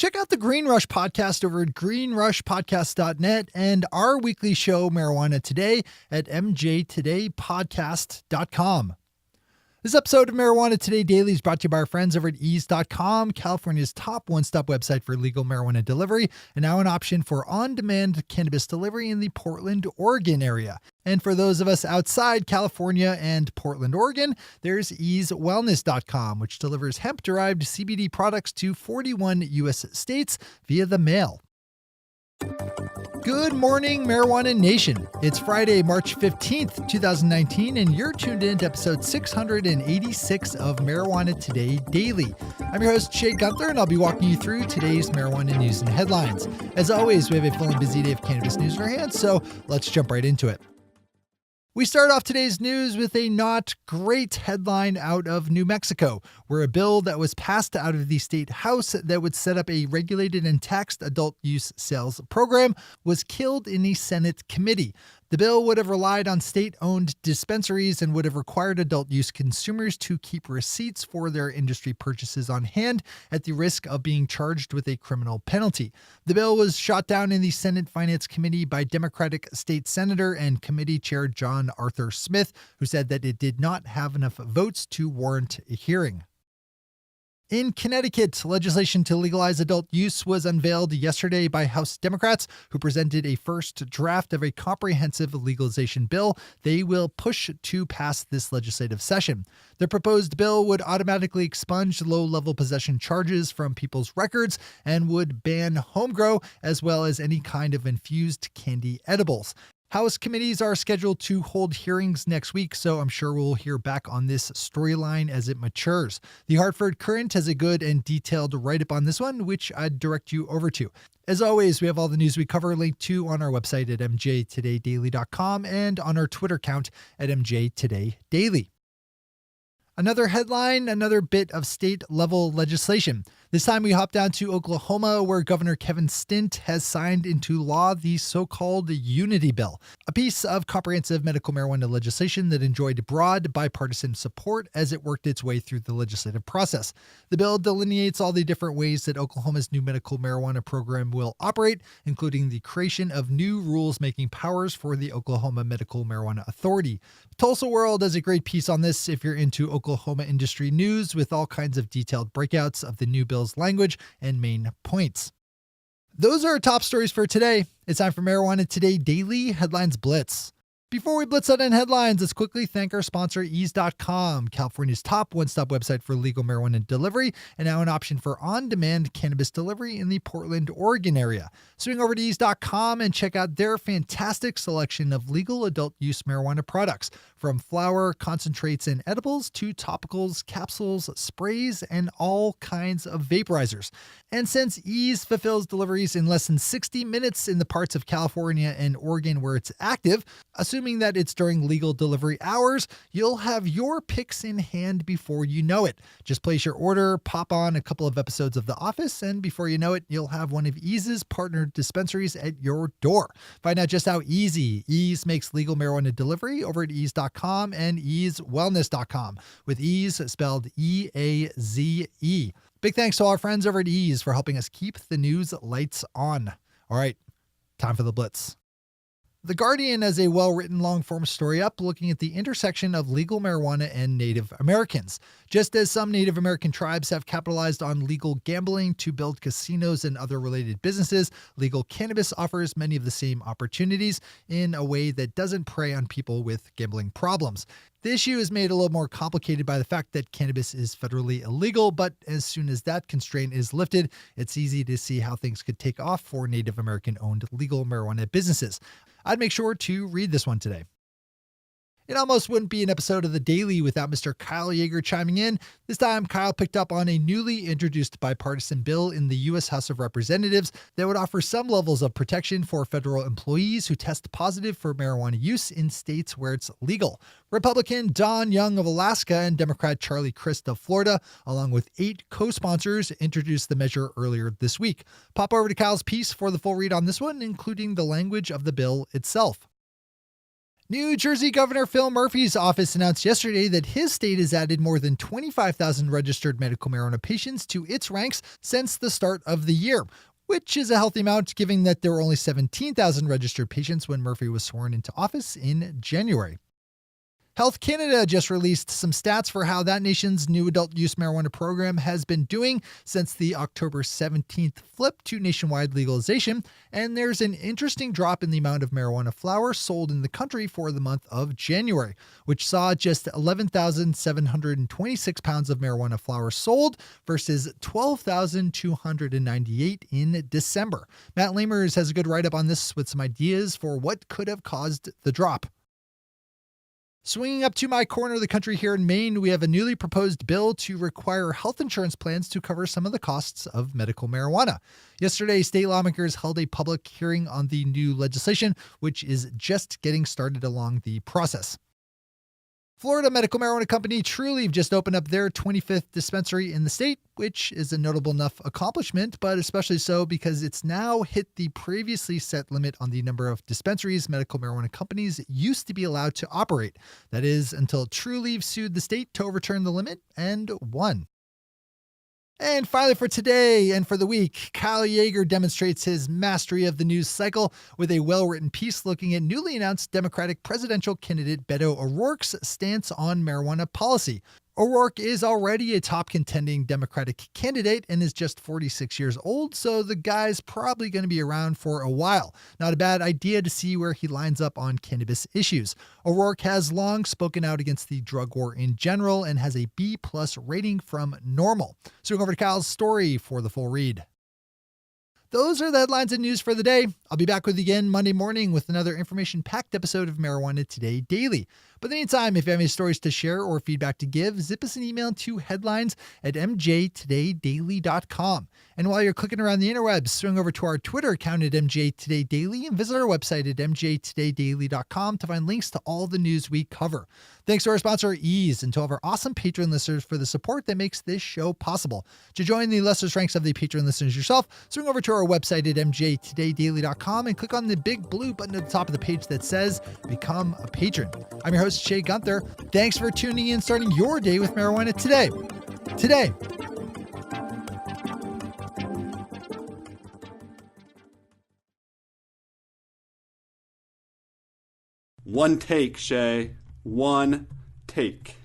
Check out the Green Rush podcast over at greenrushpodcast.net and our weekly show, Marijuana Today, at mjtodaypodcast.com. This episode of Marijuana Today Daily is brought to you by our friends over at ease.com, California's top one-stop website for legal marijuana delivery, and now an option for on-demand cannabis delivery in the Portland, Oregon area. And for those of us outside California and Portland, Oregon, there's easewellness.com, which delivers hemp-derived CBD products to 41 U.S. states via the mail. Good morning, Marijuana Nation. It's Friday, March 15th, 2019, and you're tuned in to episode 686 of Marijuana Today Daily. I'm your host, Shay Gunther, and I'll be walking you through today's marijuana news and headlines. As always, we have a full and busy day of cannabis news in our hands, so let's jump right into it. We start off today's news with a not great headline out of New Mexico, where a bill that was passed out of the state house that would set up a regulated and taxed adult use sales program was killed in a Senate committee. The bill would have relied on state-owned dispensaries and would have required adult use consumers to keep receipts for their industry purchases on hand at the risk of being charged with a criminal penalty. The bill was shot down in the Senate Finance Committee by Democratic State Senator and Committee Chair John Arthur Smith, who said that it did not have enough votes to warrant a hearing. In Connecticut, legislation to legalize adult use was unveiled yesterday by House Democrats, who presented a first draft of a comprehensive legalization bill they will push to pass this legislative session. The proposed bill would automatically expunge low-level possession charges from people's records and would ban home grow as well as any kind of infused candy edibles. House committees are scheduled to hold hearings next week, so I'm sure we'll hear back on this storyline as it matures. The Hartford Courant has a good and detailed write-up on this one, which I'd direct you over to. As always, we have all the news we cover linked to on our website at mjtodaydaily.com and on our Twitter account at mjtodaydaily. Another headline, another bit of state-level legislation. This time we hop down to Oklahoma, where Governor Kevin Stitt has signed into law the so-called Unity Bill, a piece of comprehensive medical marijuana legislation that enjoyed broad bipartisan support as it worked its way through the legislative process. The bill delineates all the different ways that Oklahoma's new medical marijuana program will operate, including the creation of new rules-making powers for the Oklahoma Medical Marijuana Authority. Tulsa World has a great piece on this if you're into Oklahoma industry news, with all kinds of detailed breakouts of the new bill's language and main points. Those are our top stories for today. It's time for Marijuana Today Daily Headlines Blitz. Before we blitz out in headlines, let's quickly thank our sponsor, ease.com, California's top one-stop website for legal marijuana delivery, and now an option for on-demand cannabis delivery in the Portland, Oregon area. Swing over to ease.com and check out their fantastic selection of legal adult use marijuana products, from flower, concentrates, and edibles to topicals, capsules, sprays, and all kinds of vaporizers. And since Ease fulfills deliveries in less than 60 minutes in the parts of California and Oregon where it's active, assuming that it's during legal delivery hours, you'll have your picks in hand before you know it. Just place your order, pop on a couple of episodes of The Office, and before you know it, you'll have one of Ease's partnered dispensaries at your door. Find out just how easy Ease makes legal marijuana delivery over at ease.com and easewellness.com, with Ease spelled E-A-Z-E. Big thanks to all our friends over at Ease for helping us keep the news lights on. All right, time for the Blitz. The Guardian has a well-written long-form story up looking at the intersection of legal marijuana and Native Americans. Just as some Native American tribes have capitalized on legal gambling to build casinos and other related businesses, legal cannabis offers many of the same opportunities in a way that doesn't prey on people with gambling problems. The issue is made a little more complicated by the fact that cannabis is federally illegal, but as soon as that constraint is lifted, it's easy to see how things could take off for Native American-owned legal marijuana businesses. I'd make sure to read this one today. It almost wouldn't be an episode of The Daily without Mr. Kyle Yeager chiming in. This time, Kyle picked up on a newly introduced bipartisan bill in the U.S. House of Representatives that would offer some levels of protection for federal employees who test positive for marijuana use in states where it's legal. Republican Don Young of Alaska and Democrat Charlie Crist of Florida, along with 8 co-sponsors, introduced the measure earlier this week. Pop over to Kyle's piece for the full read on this one, including the language of the bill itself. New Jersey Governor Phil Murphy's office announced yesterday that his state has added more than 25,000 registered medical marijuana patients to its ranks since the start of the year, which is a healthy amount given that there were only 17,000 registered patients when Murphy was sworn into office in January. Health Canada just released some stats for how that nation's new adult use marijuana program has been doing since the October 17th flip to nationwide legalization, and there's an interesting drop in the amount of marijuana flower sold in the country for the month of January, which saw just 11,726 pounds of marijuana flower sold versus 12,298 in December. Matt Lamers has a good write-up on this with some ideas for what could have caused the drop. Swinging up to my corner of the country here in Maine, we have a newly proposed bill to require health insurance plans to cover some of the costs of medical marijuana. Yesterday, state lawmakers held a public hearing on the new legislation, which is just getting started along the process. Florida medical marijuana company Trulieve just opened up their 25th dispensary in the state, which is a notable enough accomplishment, but especially so because it's now hit the previously set limit on the number of dispensaries medical marijuana companies used to be allowed to operate. That is, until Trulieve sued the state to overturn the limit and won. And finally, for today and for the week, Kyle Yeager demonstrates his mastery of the news cycle with a well-written piece looking at newly announced Democratic presidential candidate Beto ORourke's stance on marijuana policy. ORourke is already a top contending Democratic candidate and is just 46 years old, so the guy's probably going to be around for a while. Not a bad idea to see where he lines up on cannabis issues. ORourke has long spoken out against the drug war in general and has a B+ rating from NORML. Swing over to Kyle's story for the full read. Those are the headlines and news for the day. I'll be back with you again Monday morning with another information-packed episode of Marijuana Today Daily. But in the meantime, if you have any stories to share or feedback to give, zip us an email to headlines@mjtodaydaily.com. And while you're clicking around the interwebs, swing over to our Twitter account at mjtodaydaily and visit our website at mjtodaydaily.com to find links to all the news we cover. Thanks to our sponsor, Ease, and to all of our awesome Patreon listeners for the support that makes this show possible. To join the illustrious ranks of the Patreon listeners yourself, swing over to our website at mjtodaydaily.com and click on the big blue button at the top of the page that says Become a Patron. I'm your host, Shay Gunther. Thanks for tuning in, starting your day with marijuana today. One take, Shay. One take.